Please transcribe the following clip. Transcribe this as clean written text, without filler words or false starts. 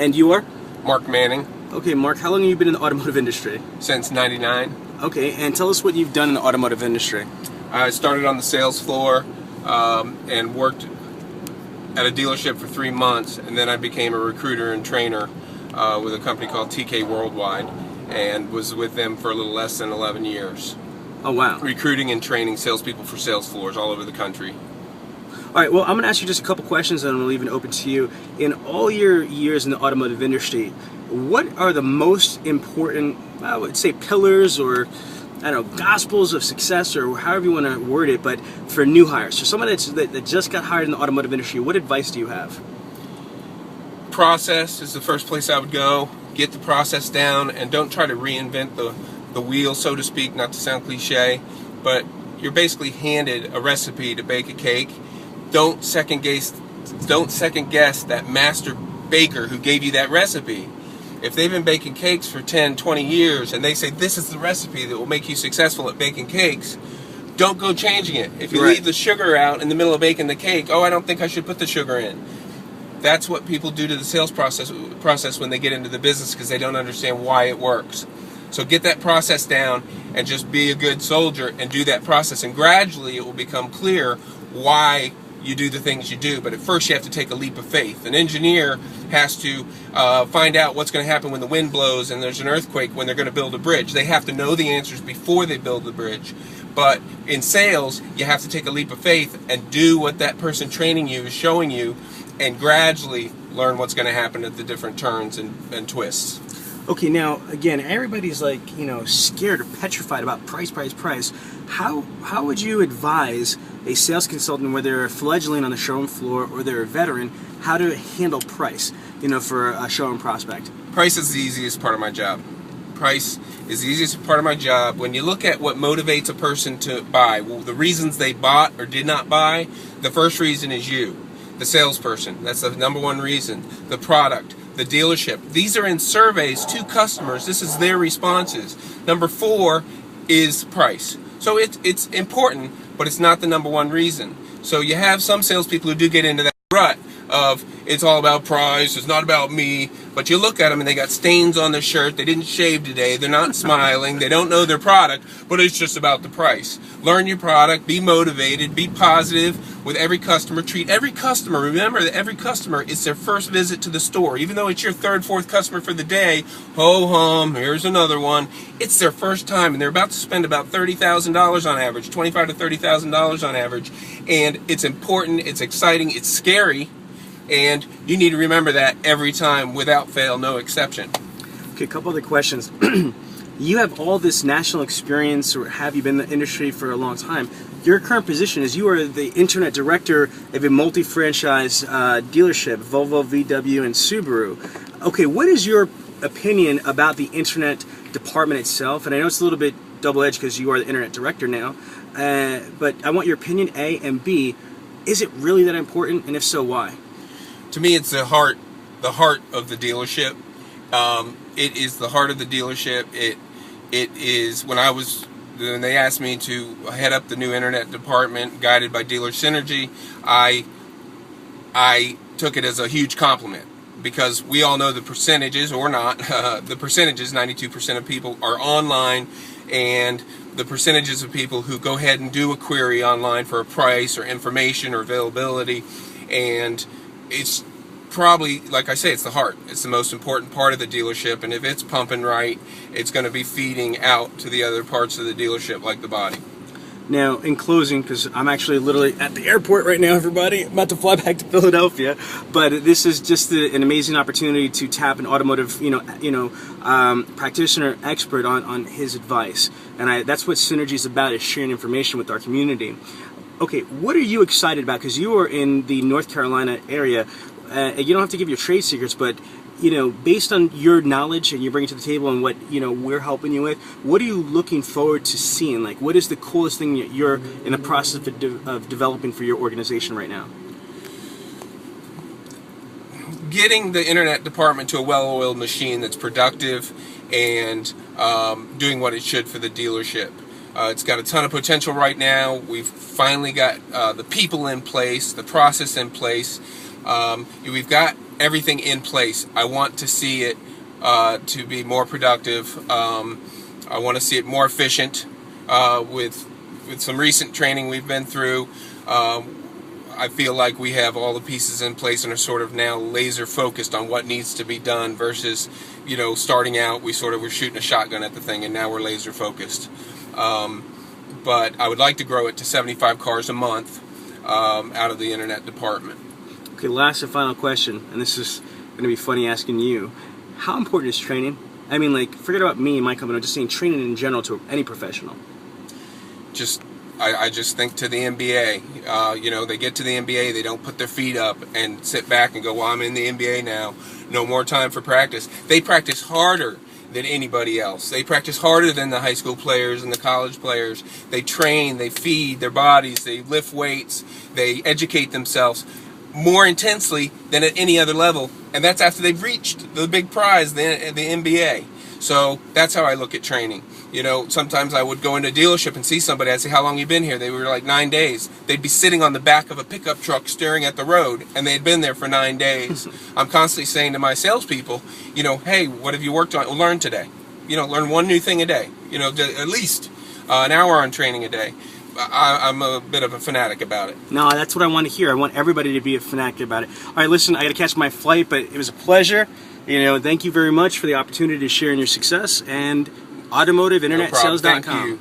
And you are? Mark Manning. Okay, Mark, how long have you been in the automotive industry? Since '99. Okay, and tell us what you've done in the automotive industry. I started on the sales floor and worked at a dealership for 3 months, and then I became a recruiter and trainer with a company called TK Worldwide, and was with them for a little less than 11 years. Oh, wow. Recruiting and training salespeople for sales floors all over the country. All right, well, I'm going to ask you just a couple questions, and I'm going to leave it open to you. In all your years in the automotive industry, what are the most important, I would say, pillars or, I don't know, gospels of success, or however you want to word it, but for new hires? So someone that just got hired in the automotive industry, what advice do you have? Process is the first place I would go. Get the process down, and don't try to reinvent the wheel, so to speak, not to sound cliche, but you're basically handed a recipe to bake a cake. Don't second guess that master baker who gave you that recipe. If they've been baking cakes for 10, 20 years and they say this is the recipe that will make you successful at baking cakes, don't go changing it. If you leave the sugar out in the middle of baking the cake, oh, I don't think I should put the sugar in. That's what people do to the sales process when they get into the business, because they don't understand why it works. So get that process down and just be a good soldier and do that process, and gradually it will become clear why you do the things you do. But at first you have to take a leap of faith. An engineer has to find out what's going to happen when the wind blows and there's an earthquake when they're going to build a bridge. They have to know the answers before they build the bridge. But in sales, you have to take a leap of faith and do what that person training you is showing you, and gradually learn what's going to happen at the different turns and twists. Okay, now, again, everybody's like, scared or petrified about price. How would you advise a sales consultant, whether they're fledgling on the showroom floor or they're a veteran, how to handle price, for a showroom prospect? Price is the easiest part of my job. Price is the easiest part of my job. When you look at what motivates a person to buy, the reasons they bought or did not buy, the first reason is you, the salesperson. That's the number one reason. The product, the dealership. These are in surveys to customers. This is their responses. Number 4 is price. So it's important, but it's not the number one reason. So you have some salespeople who do get into that rut of it's all about price, it's not about me. But you look at them and they got stains on their shirt, they didn't shave today, they're not smiling, they don't know their product, but it's just about the price. Learn your product, be motivated, be positive with every customer. Treat every customer, remember that every customer is their first visit to the store. Even though it's your third, fourth customer for the day, ho hum, here's another one. It's their first time, and they're about to spend about $30,000 on average, $25,000 to $30,000 on average. And it's important, it's exciting, it's scary, and you need to remember that every time, without fail, no exception. Okay, a couple other questions. You have all this national experience, or have you been in the industry for a long time? Your current position is you are the internet director of a multi-franchise dealership, Volvo, VW, and Subaru. Okay, what is your opinion about the internet department itself? And I know it's a little bit double-edged because you are the internet director now, but I want your opinion, A, and B, is it really that important, and if so, why? To me, it's the heart of the dealership. It is the heart of the dealership. It is when they asked me to head up the new internet department, guided by Dealer Synergy, I took it as a huge compliment, because we all know the percentages, or not, the percentages, 92% of people are online, and the percentages of people who go ahead and do a query online for a price or information or availability, and it's probably, like I say, it's the heart. It's the most important part of the dealership, and if it's pumping right, it's going to be feeding out to the other parts of the dealership, like the body. Now, in closing, because I'm actually literally at the airport right now, everybody, I'm about to fly back to Philadelphia, but this is just an amazing opportunity to tap an automotive, practitioner, expert on his advice, and that's what Synergy is about, is sharing information with our community. Okay, what are you excited about? Because you are in the North Carolina area. You don't have to give your trade secrets, but based on your knowledge and you bring it to the table and what we're helping you with, what are you looking forward to seeing? Like, what is the coolest thing that you're in the process of developing for your organization right now? Getting the internet department to a well-oiled machine that's productive and doing what it should for the dealership. It's got a ton of potential right now. We've finally got the people in place, the process in place. We've got everything in place. I want to see it to be more productive. I want to see it more efficient. With some recent training we've been through, I feel like we have all the pieces in place and are sort of now laser focused on what needs to be done versus, you know, starting out we sort of were shooting a shotgun at the thing and now we're laser focused. But I would like to grow it to 75 cars a month out of the internet department. Okay, last and final question, and this is going to be funny asking you. How important is training? I mean, like, forget about me and my company, I'm just saying training in general to any professional. I just think to the NBA, you know, they get to the NBA, they don't put their feet up and sit back and go, well, I'm in the NBA now, no more time for practice. They practice harder than anybody else. They practice harder than the high school players and the college players. They train, they feed their bodies, they lift weights, they educate themselves more intensely than at any other level, and that's after they've reached the big prize, the NBA. So that's how I look at training. You know, sometimes I would go into a dealership and see somebody, I'd say, how long have you been here? They were like 9 days. They'd be sitting on the back of a pickup truck staring at the road, and they had been there for 9 days. I'm constantly saying to my salespeople, you know, hey, what have you worked on, learned today? You know, learn one new thing a day. You know, at least an hour on training a day. I'm a bit of a fanatic about it. No, that's what I want to hear. I want everybody to be a fanatic about it. All right, listen, I got to catch my flight, but it was a pleasure. You know, thank you very much for the opportunity to share in your success, and automotiveinternet.sales.com. Thank you.